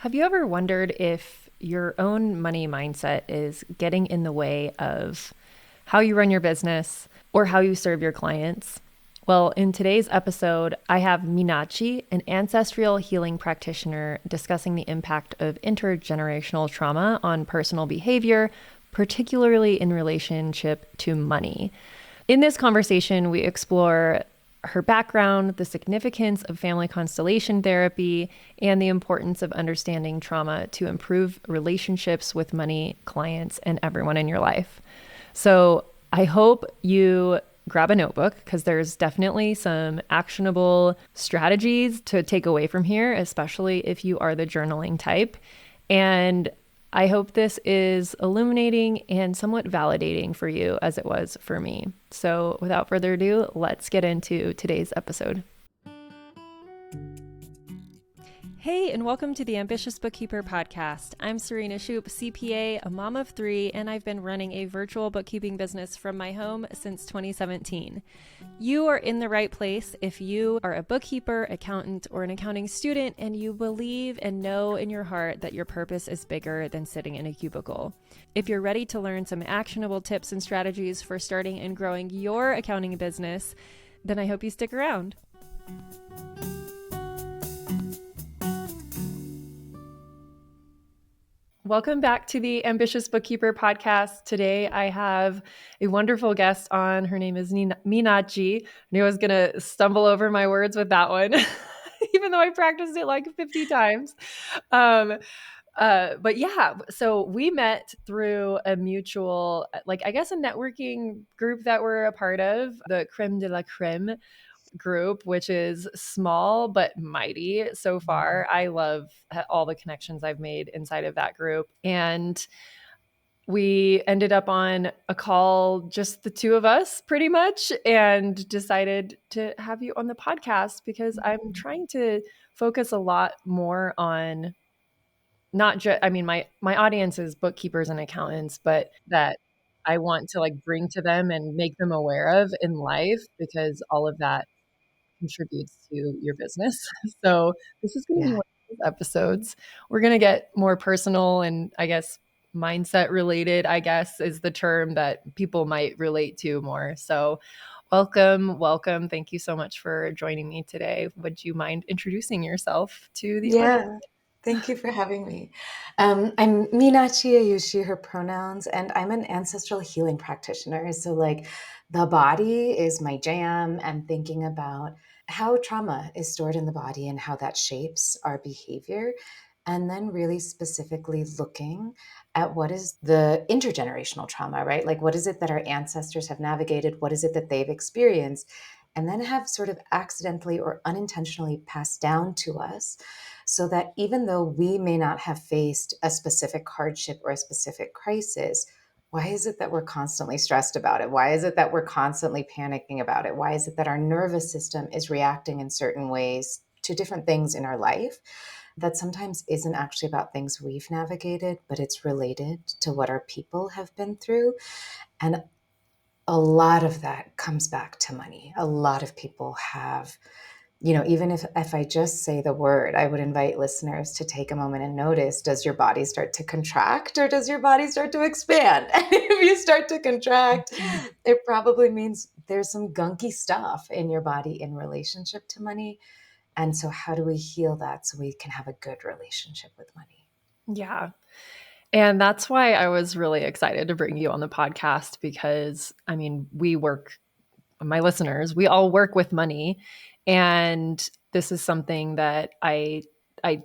Have you ever wondered if your own money mindset is getting in the way of how you run your business or how you serve your clients? Well, in today's episode, I have Meenadchi, an ancestral healing practitioner, discussing the impact of intergenerational trauma on personal behavior, particularly in relationship to money. In this conversation, we explore her background, the significance of family constellation therapy, and the importance of understanding trauma to improve relationships with money, clients, and everyone in your life. So I hope you grab a notebook because there's definitely some actionable strategies to take away from here, especially if you are the journaling type. And I hope this is illuminating and somewhat validating for you as it was for me. So without further ado, let's get into today's episode. Hey, and welcome to the Ambitious Bookkeeper podcast. I'm Serena, CPA, a mom of three, and I've been running a virtual bookkeeping business from my home since 2017. You are in the right place if you are a bookkeeper, accountant, or an accounting student, and you believe and know in your heart that your purpose is bigger than sitting in a cubicle. If you're ready to learn some actionable tips and strategies for starting and growing your accounting business, then I hope you stick around. Welcome back to the Ambitious Bookkeeper podcast. Today I have a wonderful guest on. Her name is Meenadchi. I knew I was going to stumble over my words with that one, even though I practiced it like 50 times. But yeah, so we met through a mutual, like I guess a networking group that we're a part of, the Creme de la Creme group, which is small but mighty so far. I love all the connections I've made inside of that group. And we ended up on a call, just the two of us pretty much, and decided to have you on the podcast because I'm trying to focus a lot more on not just, I mean, my audience is bookkeepers and accountants, but that I want to like bring to them and make them aware of in life because all of that contributes to your business. So this is going to be one of those episodes. We're going to get more personal and I guess mindset related, I guess is the term that people might relate to more. So welcome. Thank you so much for joining me today. Would you mind introducing yourself to the audience? Yeah, thank you for having me. I'm Meenadchi, I use she, her pronouns, and I'm an ancestral healing practitioner. So, like, the body is my jam, and thinking about how trauma is stored in the body and how that shapes our behavior. And then, really specifically looking at what is the intergenerational trauma, right? Like, what is it that our ancestors have navigated? What is it that they've experienced? And then have sort of accidentally or unintentionally passed down to us so that even though we may not have faced a specific hardship or a specific crisis, why is it that we're constantly stressed about it? Why is it that we're constantly panicking about it? Why is it that our nervous system is reacting in certain ways to different things in our life that sometimes isn't actually about things we've navigated, but it's related to what our people have been through? And a lot of that comes back to money. A lot of people have, even if I just say the word, I would invite listeners to take a moment and notice, does your body start to contract or does your body start to expand? And if you start to contract, it probably means there's some gunky stuff in your body in relationship to money. And so how do we heal that so we can have a good relationship with money? Yeah. And that's why I was really excited to bring you on the podcast because I mean, my listeners, we all work with money. And this is something that I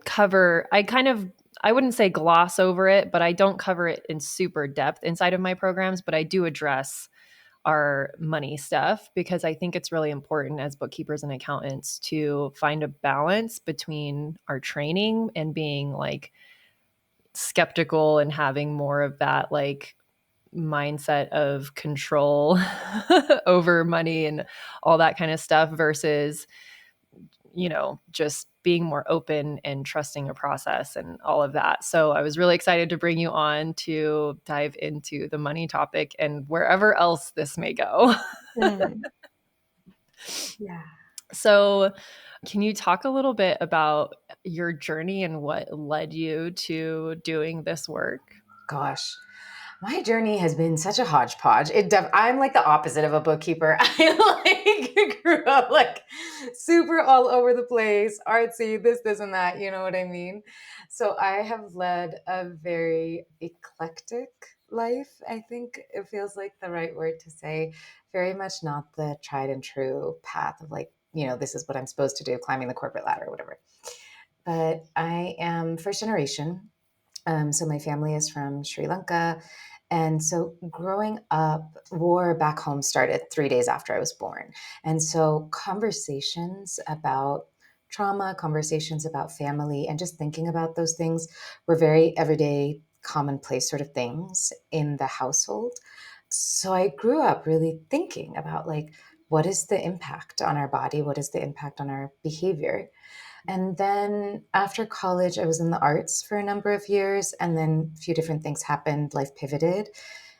cover. I wouldn't say gloss over it, but I don't cover it in super depth inside of my programs, but I do address our money stuff because I think it's really important as bookkeepers and accountants to find a balance between our training and being like skeptical and having more of that like mindset of control over money and all that kind of stuff versus just being more open and trusting a process and all of that. So I was really excited to bring you on to dive into the money topic and wherever else this may go. Mm. Yeah. So, can you talk a little bit about your journey and what led you to doing this work? Gosh, my journey has been such a hodgepodge. I'm like the opposite of a bookkeeper. I like grew up like super all over the place, artsy, this, and that. You know what I mean? So I have led a very eclectic life. I think it feels like the right word to say. Very much not the tried and true path of like, this is what I'm supposed to do, climbing the corporate ladder or whatever. But I am first generation, so my family is from Sri Lanka. And so growing up, war back home started 3 days after I was born. And so conversations about trauma, conversations about family, and just thinking about those things were very everyday, commonplace sort of things in the household. So I grew up really thinking about like, what is the impact on our body? What is the impact on our behavior? And then after college, I was in the arts for a number of years, and then a few different things happened, life pivoted,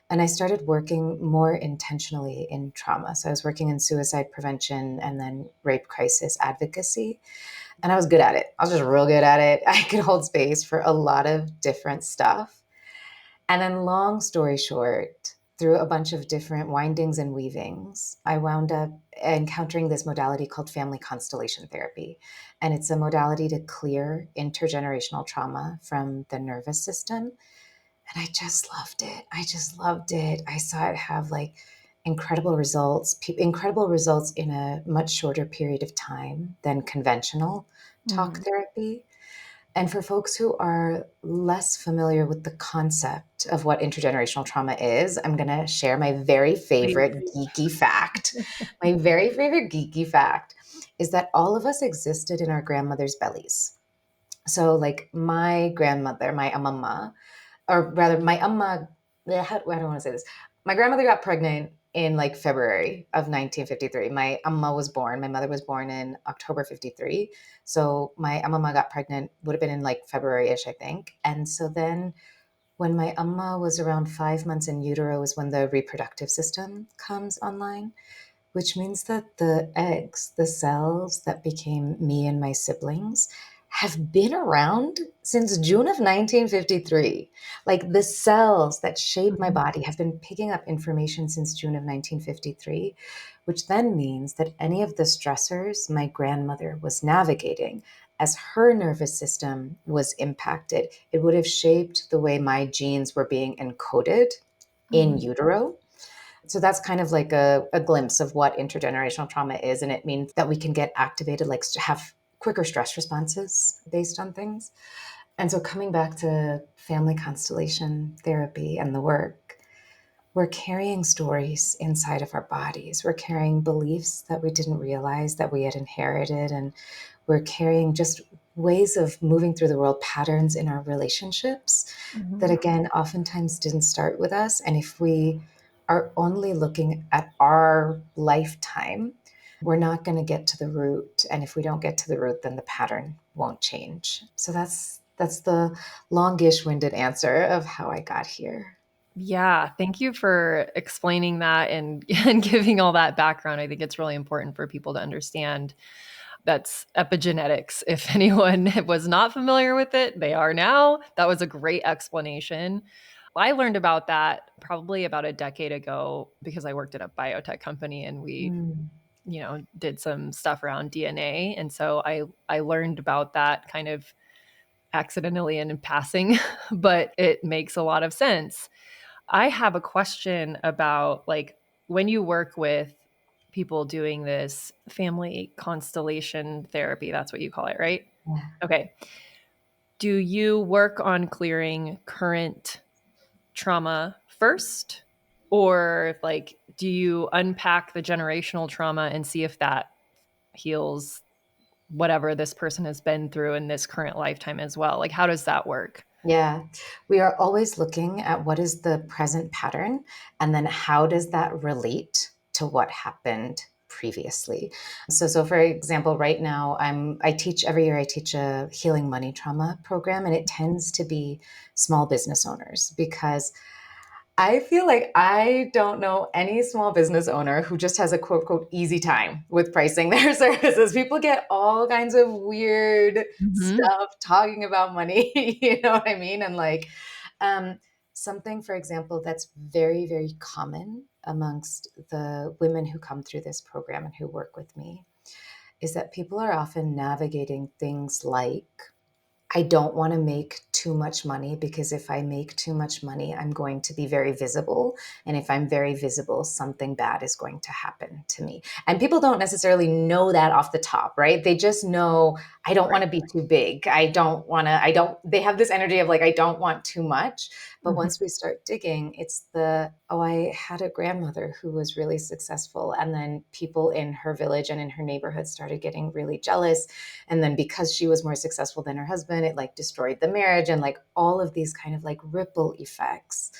and I started working more intentionally in trauma. So I was working in suicide prevention and then rape crisis advocacy, and I was good at it. I was just real good at it. I could hold space for a lot of different stuff. And then, long story short, through a bunch of different windings and weavings, I wound up encountering this modality called family constellation therapy. And it's a modality to clear intergenerational trauma from the nervous system. And I just loved it. I just loved it. I saw it have like incredible results in a much shorter period of time than conventional talk Mm, therapy. And for folks who are less familiar with the concept of what intergenerational trauma is, I'm going to share my very please. favorite geeky fact. My very favorite geeky fact is that all of us existed in our grandmother's bellies. So, like my grandmother, my amama, or rather, my amma, I don't want to say this. My grandmother got pregnant in like February of 1953. My amma was born. My mother was born in October 53. So my amma got pregnant, would have been in like February ish, I think. And so then when my amma was around 5 months in utero is when the reproductive system comes online, which means that the eggs, the cells that became me and my siblings, have been around since June of 1953. Like the cells that shape my Mhm. body have been picking up information since June of 1953, which then means that any of the stressors my grandmother was navigating as her nervous system was impacted, it would have shaped the way my genes were being encoded in Mm. utero. So that's kind of like a glimpse of what intergenerational trauma is. And it means that we can get activated, like to have quicker stress responses based on things. And so coming back to family constellation therapy and the work, we're carrying stories inside of our bodies. We're carrying beliefs that we didn't realize that we had inherited. And we're carrying just ways of moving through the world, patterns in our relationships that, Mhm. again, oftentimes didn't start with us. And if we are only looking at our lifetime, we're not going to get to the root. And if we don't get to the root, then the pattern won't change. So that's the longish winded answer of how I got here. Yeah, thank you for explaining that and and giving all that background. I think it's really important for people to understand. That's epigenetics. If anyone was not familiar with it, they are now. That was a great explanation. I learned about that probably about a decade ago because I worked at a biotech company and we, Mm. did some stuff around DNA. And so I learned about that kind of accidentally and in passing, but it makes a lot of sense. I have a question about like when you work with people doing this family constellation therapy, that's what you call it, right? Yeah. Okay. Do you work on clearing current trauma first? Or like, do you unpack the generational trauma and see if that heals whatever this person has been through in this current lifetime as well? Like, how does that work? Yeah, we are always looking at what is the present pattern and then how does that relate to what happened previously. So for example, right now I teach every year I teach a healing money trauma program, and it tends to be small business owners because I feel like I don't know any small business owner who just has a quote, quote, easy time with pricing their services. People get all kinds of weird Hmm. stuff talking about money. You know what I mean? And like, um, something, for example, that's very, very common amongst the women who come through this program and who work with me is that people are often navigating things like, I don't want to make too much money because if I make too much money, I'm going to be very visible. And if I'm very visible, something bad is going to happen to me. And people don't necessarily know that off the top, right? They just know, I don't want Right. to be too big. They have this energy of like, I don't want too much. But Hmm. once we start digging, it's the, oh, I had a grandmother who was really successful. And then people in her village and in her neighborhood started getting really jealous, and then because she was more successful than her husband, it like destroyed the marriage, and like all of these kind of like ripple effects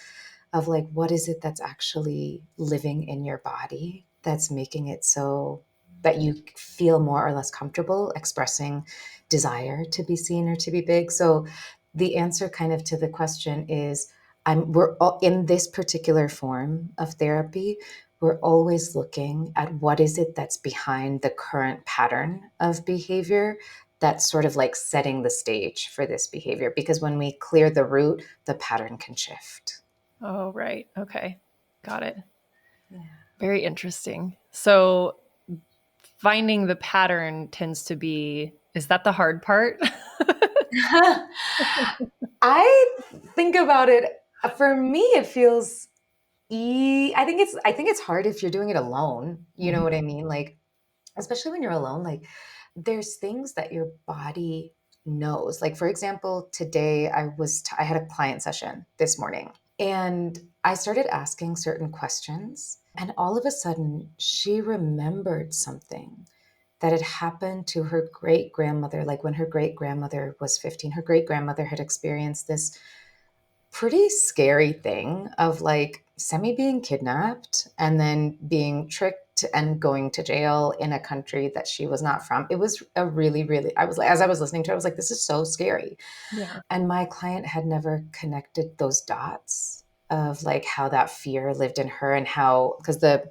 of like, what is it that's actually living in your body that's making it so that you feel more or less comfortable expressing desire to be seen or to be big. So the answer kind of to the question is, we're all in this particular form of therapy, we're always looking at what is it that's behind the current pattern of behavior that's sort of like setting the stage for this behavior. Because when we clear the root, the pattern can shift. Oh, right. Okay. Got it. Yeah. Very interesting. So finding the pattern tends to be, is that the hard part? I think about it, for me it feels I think it's hard if you're doing it alone. You know Mhm. what I mean? Like, especially when you're alone, like there's things that your body knows. Like for example, today I had a client session this morning, and I started asking certain questions, and all of a sudden she remembered something that had happened to her great grandmother. Like when her great grandmother was 15, her great grandmother had experienced this pretty scary thing of like semi being kidnapped and then being tricked and going to jail in a country that she was not from. It was a really, really, I was like, as I was listening to it, I was like, this is so scary. Yeah. And my client had never connected those dots of like how that fear lived in her, and how, because the,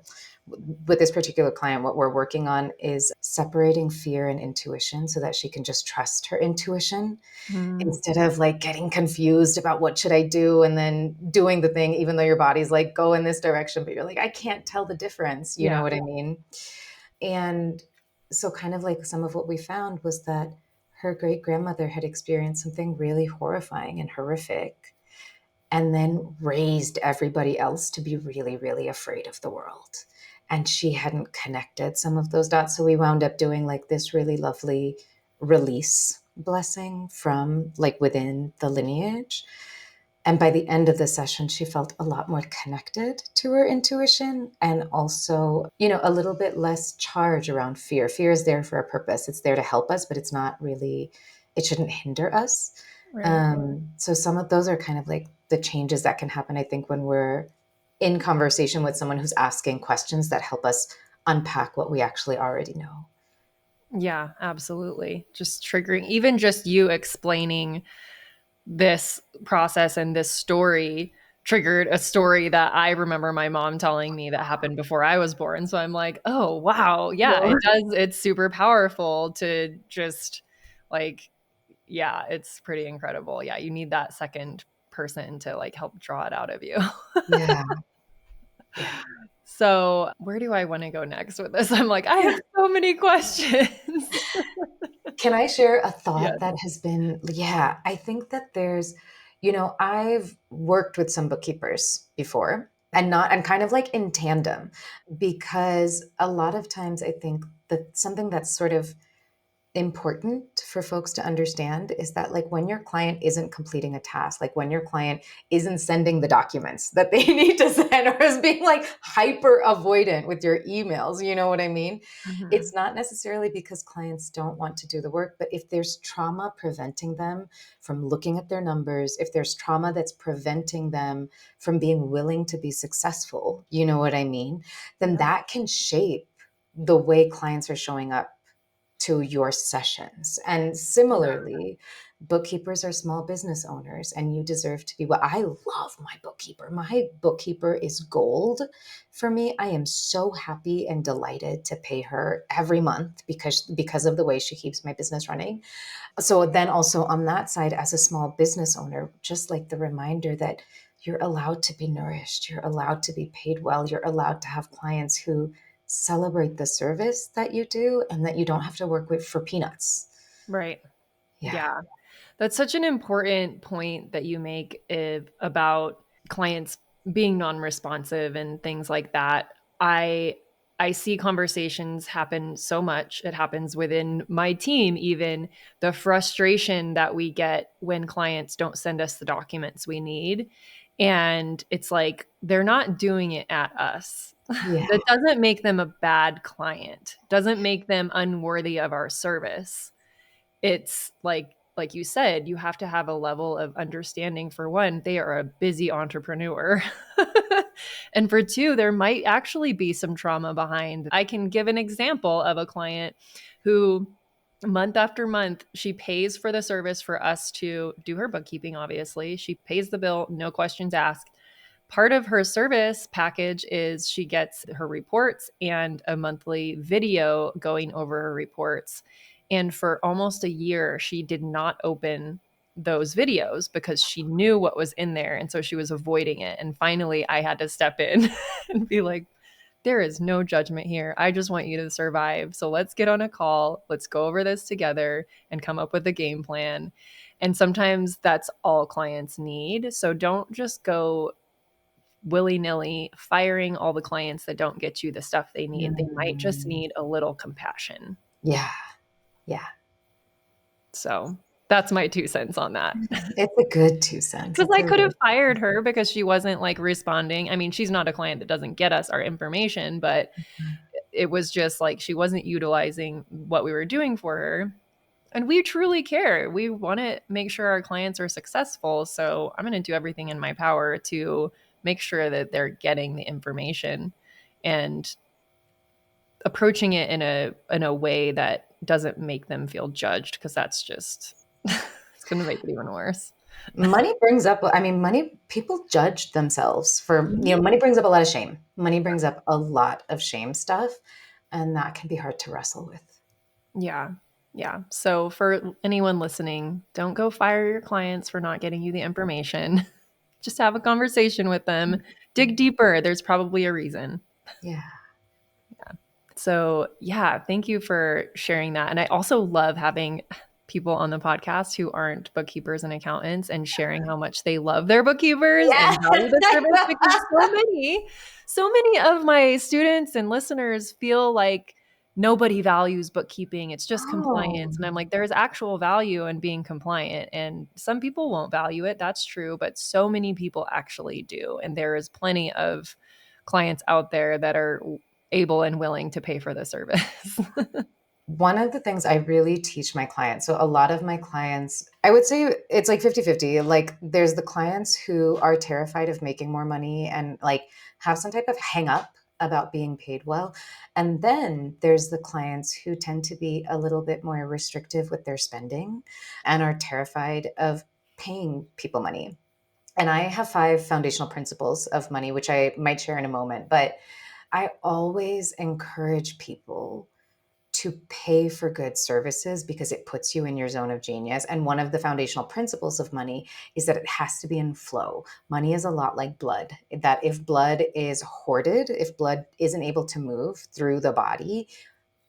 with this particular client, what we're working on is separating fear and intuition so that she can just trust her intuition Mm, instead of like getting confused about what should I do and then doing the thing, even though your body's like, go in this direction, but you're like, I can't tell the difference. You know yeah. what I mean? And so, kind of like some of what we found was that her great grandmother had experienced something really horrifying and horrific, and then raised everybody else to be really, really afraid of the world. And she hadn't connected some of those dots. So we wound up doing like this really lovely release blessing from like within the lineage. And by the end of the session, she felt a lot more connected to her intuition, and also, a little bit less charge around fear. Fear is there for a purpose. It's there to help us, but it's not really, it shouldn't hinder us. Right. So some of those are kind of like the changes that can happen, I think, when we're in conversation with someone who's asking questions that help us unpack what we actually already know. Yeah, absolutely. Just triggering, even just you explaining this process and this story triggered a story that I remember my mom telling me that happened before I was born. So I'm like, oh, wow. Yeah, Well, it does. It's super powerful to just like, yeah, it's pretty incredible. Yeah, you need that second person to like help draw it out of you. yeah, yeah. So, where do I want to go next with this? I'm like, I have so many questions. Can I share a Yeah. thought that has been, yeah, I think that there's, I've worked with some bookkeepers before, and kind of like in tandem, because a lot of times I think that something that's sort of important for folks to understand is that like when your client isn't completing a task, like when your client isn't sending the documents that they need to send, or is being like hyper avoidant with your emails, you know what I mean? Mhm. It's not necessarily because clients don't want to do the work, but if there's trauma preventing them from looking at their numbers, if there's trauma that's preventing them from being willing to be successful, you know what I mean, then Yeah. that can shape the way clients are showing up to your sessions. And similarly, bookkeepers are small business owners, and you deserve to be well. I love my bookkeeper. My bookkeeper is gold for me. I am so happy and delighted to pay her every month because of the way she keeps my business running. So then also on that side, as a small business owner, just like the reminder that you're allowed to be nourished, you're allowed to be paid well, you're allowed to have clients who celebrate the service that you do and that you don't have to work with for peanuts. Right. Yeah. Yeah. That's such an important point that you make about clients being non-responsive and things like that. I I see conversations happen so much. It happens within my team even, the frustration that we get when clients don't send us the documents we need. And it's like they're not doing it at us. Yeah. That doesn't make them a bad client. Doesn't make them unworthy of our service. It's like you said, you have to have a level of understanding. For one, they are a busy entrepreneur. And for two, there might actually be some trauma behind. I can give an example of a client who month after month she pays for the service for us to do her bookkeeping. Obviously she pays the bill, no questions asked. Part of her service package is she gets her reports and a monthly video going over her reports. And for almost a year, she did not open those videos because she knew what was in there. And so she was avoiding it. And finally, I had to step in and be like, there is no judgment here. I just want you to survive. So let's get on a call. Let's go over this together and come up with a game plan. And sometimes that's all clients need. So don't just go willy nilly firing all the clients that don't get you the stuff they need. They might just Mm. need a little compassion. Yeah. Yeah. So that's my 2 cents on that. It's a good 2 cents. Because It's I a could have really fired her because she wasn't like responding. I mean, she's not a client that doesn't get us our information, but it was just like she wasn't utilizing what we were doing for her. And we truly care. We want to make sure our clients are successful. So I'm going to do everything in my power to make sure that they're getting the information and approaching it in a way that doesn't make them feel judged, because that's just it's going to make it even worse. money brings up, I mean, money, people judge themselves for, Mhm. money brings up a lot of shame. Money brings up a lot of shame stuff, and that can be hard to wrestle with. Yeah. Yeah. So for anyone listening, don't go fire your clients for not getting you the information. Just have a conversation with them. Dig deeper. There's probably a reason. Yeah. So, yeah, thank you for sharing that. And I also love having people on the podcast who aren't bookkeepers and accountants and sharing how much they love their bookkeepers Yeah. and value the service, because so many of my students and listeners feel like nobody values bookkeeping. It's just Oh, compliance. And I'm like, there's actual value in being compliant. And some people won't value it. That's true. But so many people actually do. And there is plenty of clients out there that are able and willing to pay for the service. one of the things I really teach my clients, so a lot of my clients, I would say it's like 50-50. Like there's the clients who are terrified of making more money and like have some type of hang up about being paid well. And then there's the clients who tend to be a little bit more restrictive with their spending and are terrified of paying people money. And I have 5 foundational principles of money, which I might share in a moment, but I always encourage people to pay for good services because it puts you in your zone of genius. And one of the foundational principles of money is that it has to be in flow. Money is a lot like blood, that if blood is hoarded, if blood isn't able to move through the body,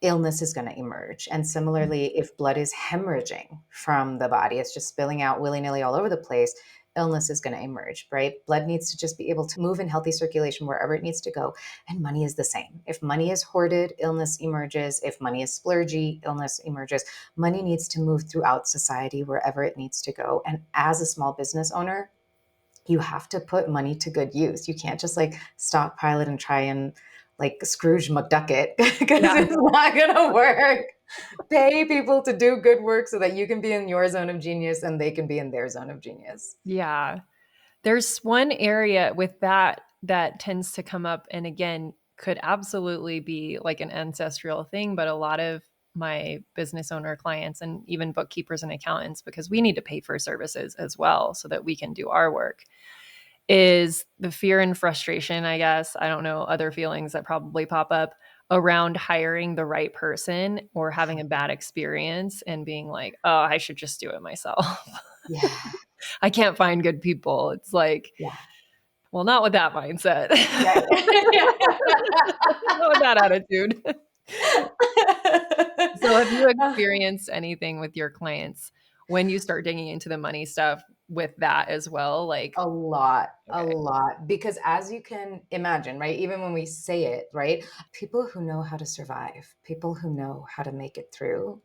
illness is going to emerge. And similarly, if blood is hemorrhaging from the body, it's just spilling out willy nilly all over the place, illness is going to emerge, right? Blood needs to just be able to move in healthy circulation wherever it needs to go. And money is the same. If money is hoarded, illness emerges. If money is splurgy, illness emerges. Money needs to move throughout society wherever it needs to go. And as a small business owner, you have to put money to good use. You can't just like stockpile it and try and like Scrooge McDuck it because Yeah. it's not going to work. Pay people to do good work so that you can be in your zone of genius and they can be in their zone of genius. Yeah. There's one area with that that tends to come up, and again, could absolutely be like an ancestral thing, but a lot of my business owner clients and even bookkeepers and accountants, because we need to pay for services as well so that we can do our work, is the fear and frustration, I guess. I don't know, other feelings that probably pop up around hiring the right person or having a bad experience and being like, oh, I should just do it myself. Yeah. I can't find good people. It's like, Yeah. well, not with that mindset. Right. Not with that attitude. So have you experienced anything with your clients when you start digging into the money stuff with that as well? Like, A okay. lot. Because as you can imagine, right, even when we say it, right, people who know how to survive, people who know how to make it through,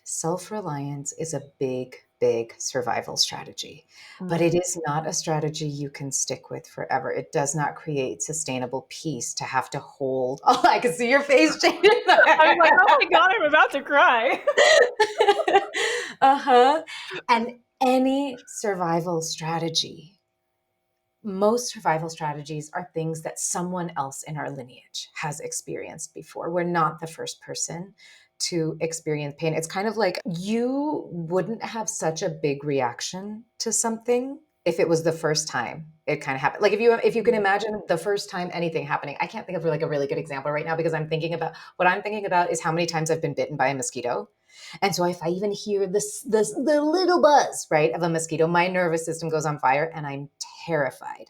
self reliance is a big, big survival strategy. But Mm. it is not a strategy you can stick with forever. It does not create sustainable peace to have to hold. Oh, I can see your face changing. I was like, oh my God, I'm about to cry. Uh-huh. And any survival strategy, most survival strategies are things that someone else in our lineage has experienced before. We're not the first person to experience pain. It's kind of like you wouldn't have such a big reaction to something if it was the first time it kind of happened. Like if you can imagine the first time anything happening. I can't think of like a really good example right now because I'm thinking about is how many times I've been bitten by a mosquito. And so if I even hear this the little buzz, right, of a mosquito, my nervous system goes on fire and I'm terrified.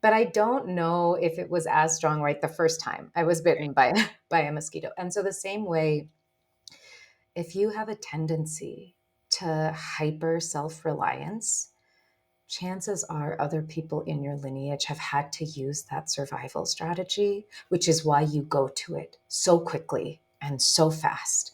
But I don't know if it was as strong right the first time I was bitten by by a mosquito. And so the same way, if you have a tendency to hyper self-reliance, chances are other people in your lineage have had to use that survival strategy, which is why you go to it so quickly and so fast.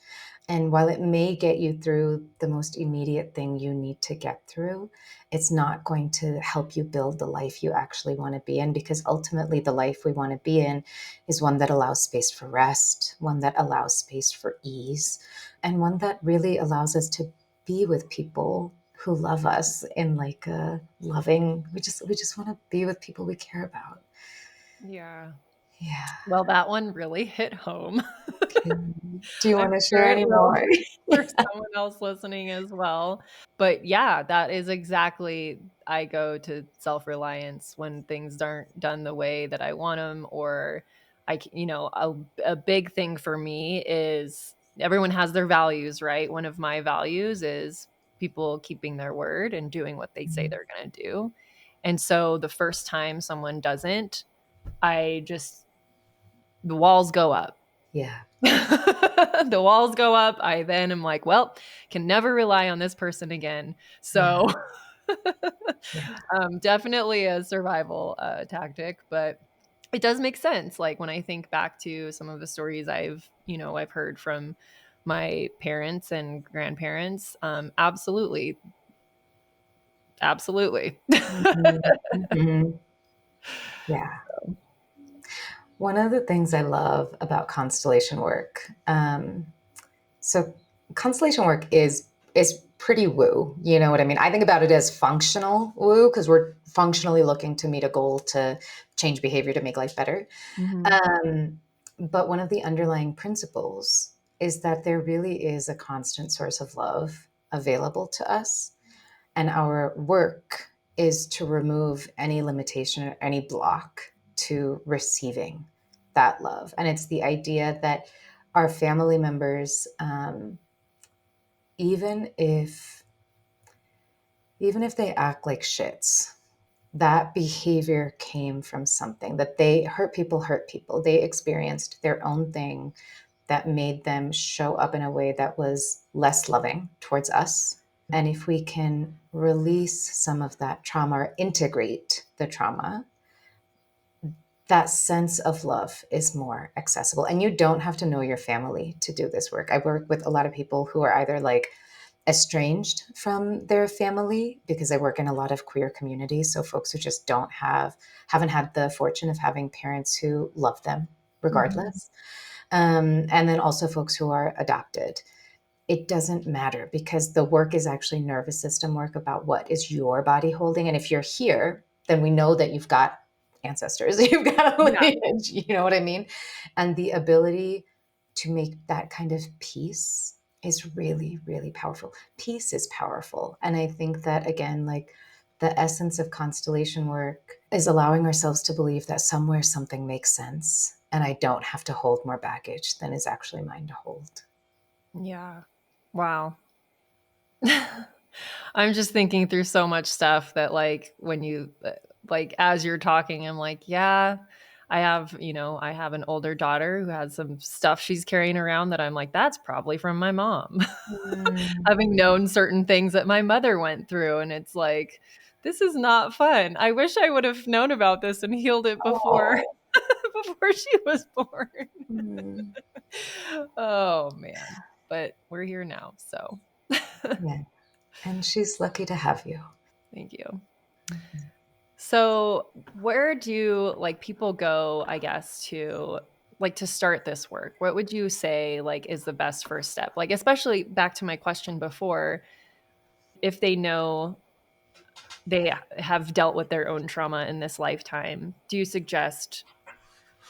And while it may get you through the most immediate thing you need to get through, it's not going to help you build the life you actually want to be in, because ultimately the life we want to be in is one that allows space for rest, one that allows space for ease, and one that really allows us to be with people who love us in like a loving, we just want to be with people we care about. Yeah. Yeah. Well, that one really hit home. Okay. Do you I'm want to share sure it any will more? for someone else listening as well. But yeah, that is exactly, I go to self-reliance when things aren't done the way that I want them, or a big thing for me is everyone has their values, right? One of my values is people keeping their word and doing what they say they're going to do. And so the first time someone doesn't, I just the walls go up. Yeah. The walls go up. I then am like, well, can never rely on this person again. Yeah. So Yeah. definitely a survival tactic, but it does make sense. Like when I think back to some of the stories I've heard from my parents and grandparents, absolutely, absolutely. Mhm. Mhm. Yeah. One of the things I love about constellation work, so constellation work is pretty woo. You know what I mean? I think about it as functional woo because we're functionally looking to meet a goal to change behavior to make life better. Mhm. Um, but one of the underlying principles is that there really is a constant source of love available to us. And our work is to remove any limitation or any block to receiving that love. And it's the idea that our family members, even if even if they act like shits, that behavior came from something that they hurt people. They experienced their own thing that made them show up in a way that was less loving towards us. And if we can release some of that trauma or integrate the trauma, that sense of love is more accessible. And you don't have to know your family to do this work. I work with a lot of people who are either like estranged from their family because I work in a lot of queer communities. So folks who just haven't had the fortune of having parents who love them Mhm. regardless. And then also folks who are adopted. It doesn't matter because the work is actually nervous system work about what is your body holding. And if you're here, then we know that you've got ancestors, you've got a Yeah. lineage, you know what I mean? And the ability to make that kind of peace is really, really powerful. Peace is powerful. And I think that, again, like the essence of constellation work is allowing ourselves to believe that somewhere something makes sense and I don't have to hold more baggage than is actually mine to hold. Yeah. Wow. I'm just thinking through so much stuff that, like, when you, like, as you're talking, I'm like, yeah, I have an older daughter who has some stuff she's carrying around that I'm like, that's probably from my mom. Mm. Having known certain things that my mother went through. And it's like, this is not fun. I wish I would have known about this and healed it before Oh. before she was born. Mm. Oh man. But we're here now. So Yeah. And she's lucky to have you. thank you. Mhm. So, where do like people go, I guess, to like to start this work? What would you say like is the best first step? Like especially back to my question before, if they know they have dealt with their own trauma in this lifetime, do you suggest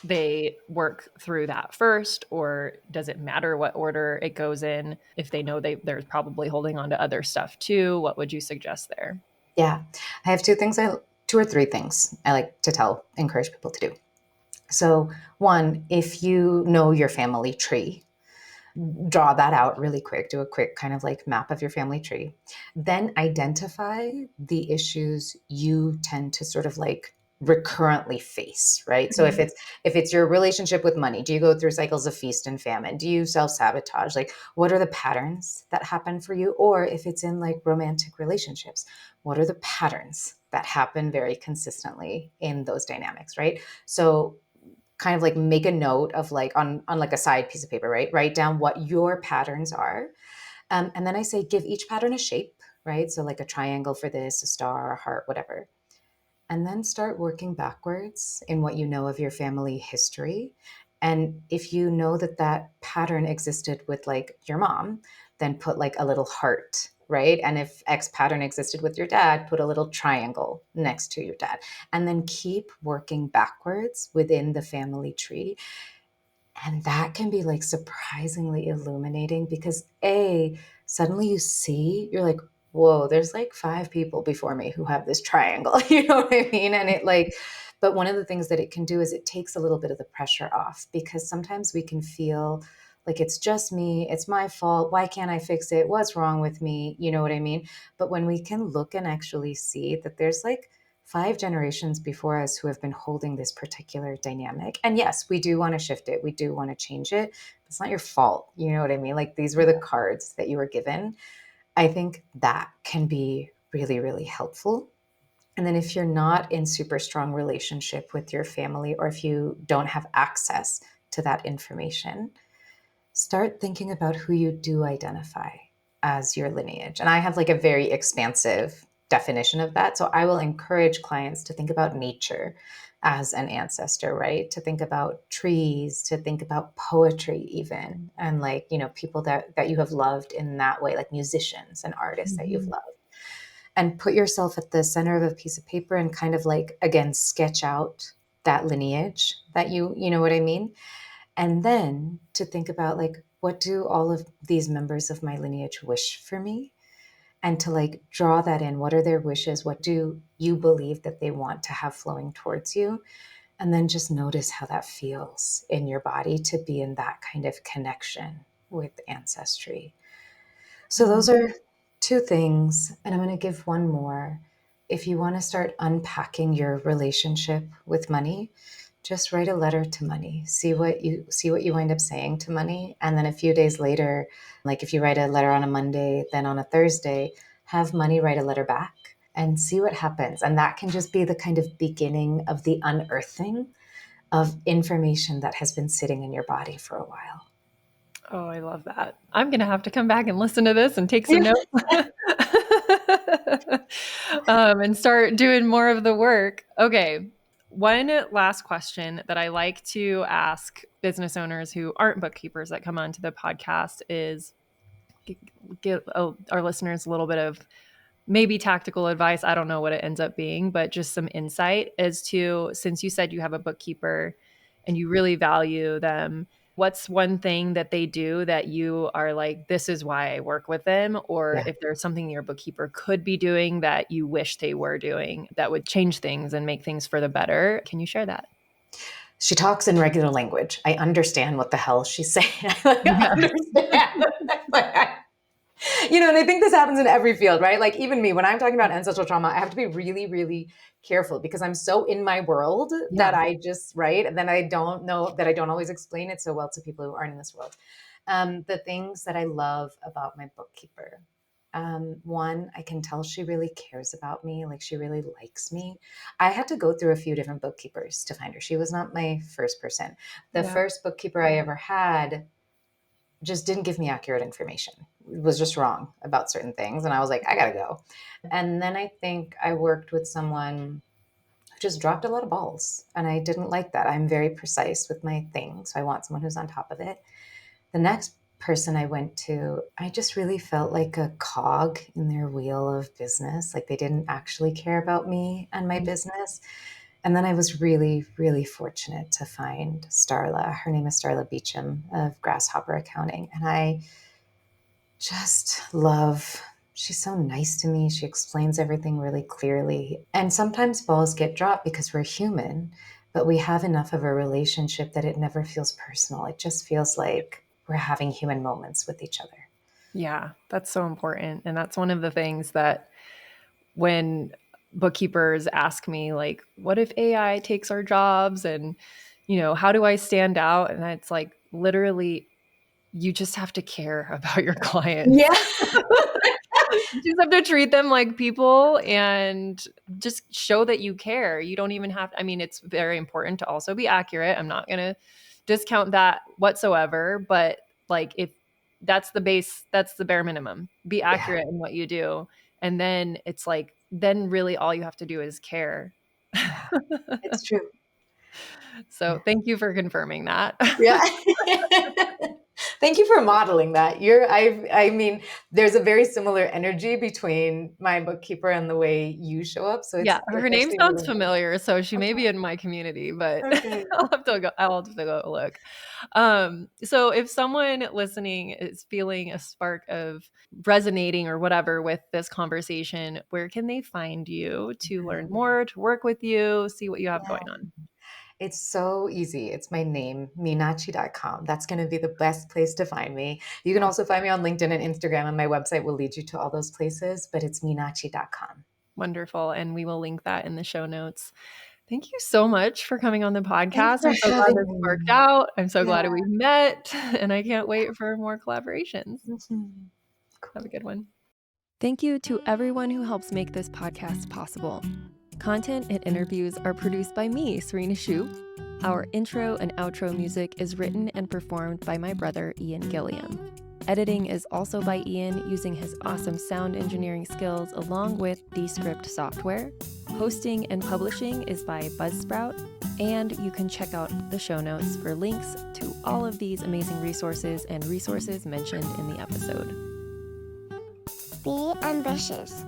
they work through that first, or does it matter what order it goes in if they know they're probably holding on to other stuff too? What would you suggest there? Yeah. I have two or three things I like to encourage people to do. So, one, if you know your family tree, draw that out really quick, do a quick kind of like map of your family tree, then identify the issues you tend to sort of like recurrently face, right? So Mhm. if it's your relationship with money, do you go through cycles of feast and famine? Do you self-sabotage? Like what are the patterns that happen for you? Or if it's in like romantic relationships, what are the patterns that happen very consistently in those dynamics, right? So kind of like make a note of like on like a side piece of paper, right? Write down what your patterns are. And then I say give each pattern a shape, right? So like a triangle for this, a star, a heart, whatever. And then start working backwards in what you know of your family history. And if you know that that pattern existed with like your mom, then put like a little heart, right? And if X pattern existed with your dad, put a little triangle next to your dad. And then keep working backwards within the family tree, and that can be like surprisingly illuminating because suddenly you're like, whoa, there's like five people before me who have this triangle. You know what I mean? And it like, but one of the things that it can do is it takes a little bit of the pressure off because sometimes we can feel like it's just me, it's my fault. Why can't I fix it? What's wrong with me? You know what I mean? But when we can look and actually see that there's like five generations before us who have been holding this particular dynamic. And yes, we do want to shift it. We do want to change it. It's not your fault. You know what I mean? Like these were the cards that you were given. I think that can be really, really helpful. And then if you're not in super strong relationship with your family, or if you don't have access to that information, start thinking about who you do identify as your lineage. And I have like a very expansive definition of that. So I will encourage clients to think about nature as an ancestor, right? To think about trees, to think about poetry even, and like, you know, people that you have loved in that way, like musicians and artists that you've Mhm. loved. And put yourself at the center of a piece of paper and kind of like again sketch out that lineage that you know what I mean? And then to think about like, what do all of these members of my lineage wish for me? And to like draw that in. What are their wishes? What do you believe that they want to have flowing towards you? And then just notice how that feels in your body to be in that kind of connection with ancestry. So Mhm. those are two things. And I'm going to give one more. If you want to start unpacking your relationship with money, just write a letter to money. See what you wind up saying to money. And then a few days later, like if you write a letter on a Monday, then on a Thursday, have money write a letter back and see what happens. And that can just be the kind of beginning of the unearthing of information that has been sitting in your body for a while. Oh, I love that. I'm gonna have to come back and listen to this and take Yeah. some notes. And start doing more of the work. Okay. One last question that I like to ask business owners who aren't bookkeepers that come onto the podcast is give our listeners a little bit of maybe tactical advice. I don't know what it ends up being, but just some insight as to, since you said you have a bookkeeper and you really value them, what's one thing that they do that you are like, this is why I work with them? Or Yeah. if there's something your bookkeeper could be doing that you wish they were doing that would change things and make things for the better, can you share that? She talks in regular language. I understand what the hell she's saying. I Yeah. understand. And I think this happens in every field, right? Like even me, when I'm talking about ancestral trauma, I have to be really, really careful because I'm so in my world that Yeah. I just, right? And then I don't know that I don't always explain it so well to people who aren't in this world. The things that I love about my bookkeeper. One, I can tell she really cares about me, like she really likes me. I had to go through a few different bookkeepers to find her. She was not my first person. The Yeah. first bookkeeper I ever had just didn't give me accurate information. It was just wrong about certain things. And I was like, I gotta go. And then I think I worked with someone who just dropped a lot of balls. And I didn't like that. I'm very precise with my things. So I want someone who's on top of it. The next person I went to, I just really felt like a cog in their wheel of business. Like they didn't actually care about me and my business. And then I was really, really fortunate to find Starla. Her name is Starla Beecham of Grasshopper Accounting. And I just love, she's so nice to me. She explains everything really clearly. And sometimes balls get dropped because we're human, but we have enough of a relationship that it never feels personal. It just feels like we're having human moments with each other. Yeah, that's so important. And that's one of the things that when bookkeepers ask me, like, what if AI takes our jobs? And, how do I stand out? And it's like, literally, you just have to care about your clients. Yeah. You just have to treat them like people and just show that you care. You don't even have, I mean, it's very important to also be accurate. I'm not going to discount that whatsoever, but like if that's the base, that's the bare minimum. Be Yeah. accurate in what you do. And then it's like, then really all you have to do is care. Yeah. It's true. So thank you for confirming that. Yeah. Thank you for modeling that. I mean, there's a very similar energy between my bookkeeper and the way you show up. So Yeah, her it's name actually sounds really familiar, so she may be okay. in my community, but Okay. I'll have to go look. So if someone listening is feeling a spark of resonating or whatever with this conversation, where can they find you to learn Mhm. more, to work with you, see what you have Yeah. going on? It's so easy. It's my name, Meenadchi.com. That's going to be the best place to find me. You can Awesome. also find me on LinkedIn and Instagram, and my website will lead you to all those places, but it's Meenadchi.com. Wonderful. And we will link that in the show notes. Thank you so much for coming on the Thanks podcast. for I'm so glad having this worked me. out. I'm so Yeah. glad we met, and I can't wait for more collaborations. Mhm. Have a good one. Thank you to everyone who helps make this podcast possible. Content and interviews are produced by me, Serena Shoup. Our intro and outro music is written and performed by my brother, Ian Gilliam. Editing is also by Ian using his awesome sound engineering skills along with Descript software. Hosting and publishing is by Buzzsprout. And you can check out the show notes for links to all of these amazing resources and resources mentioned in the episode. Be ambitious.